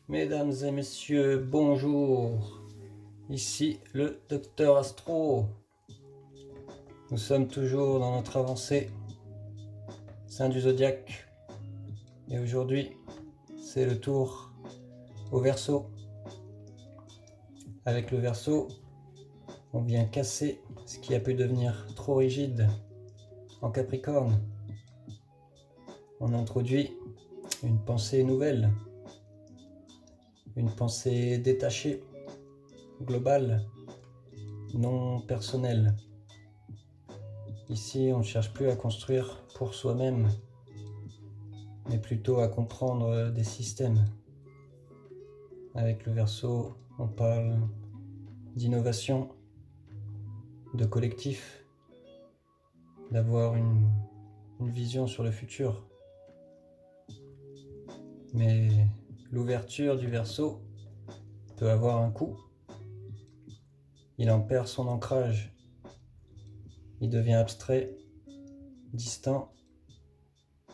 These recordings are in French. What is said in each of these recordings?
Mesdames et messieurs, bonjour. Ici le Docteur Astro. Nous sommes toujours dans notre avancée Saint du Zodiaque. Et aujourd'hui, c'est le tour au Verseau. Avec le Verseau, on vient casser ce qui a pu devenir trop rigide en Capricorne. On introduit une pensée nouvelle, une pensée détachée, globale, non personnelle. Ici, on ne cherche plus à construire pour soi-même, mais plutôt à comprendre des systèmes. Avec le Verseau, on parle d'innovation, de collectif, d'avoir une vision sur le futur. Mais l'ouverture du Verseau peut avoir un coût. Il en perd son ancrage. Il devient abstrait, distant,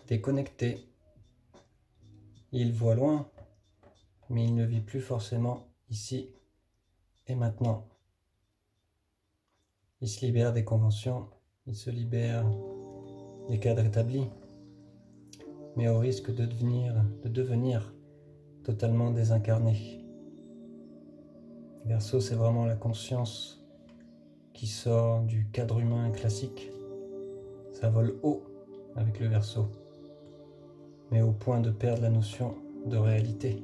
déconnecté. Il voit loin, mais il ne vit plus forcément ici et maintenant. Il se libère des conventions, il se libère des cadres établis, mais au risque de devenir totalement désincarné. Verseau, c'est vraiment la conscience qui sort du cadre humain classique. Ça vole haut avec le Verseau, mais au point de perdre la notion de réalité,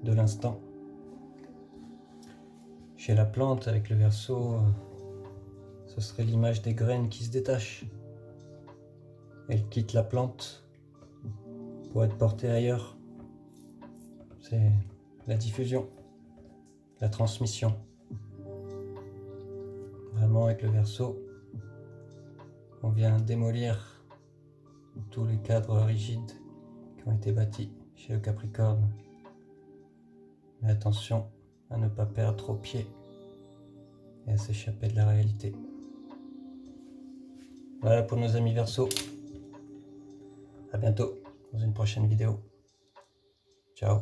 de l'instant. Chez la plante, avec le Verseau, ce serait l'image des graines qui se détachent. Elles quittent la plante pour être portées ailleurs. C'est la diffusion, la transmission. Vraiment, avec le Verseau, on vient démolir tous les cadres rigides qui ont été bâtis chez le Capricorne. Mais attention à ne pas perdre trop pied et à s'échapper de la réalité. Voilà pour nos amis Verseau. À bientôt dans une prochaine vidéo. Ciao.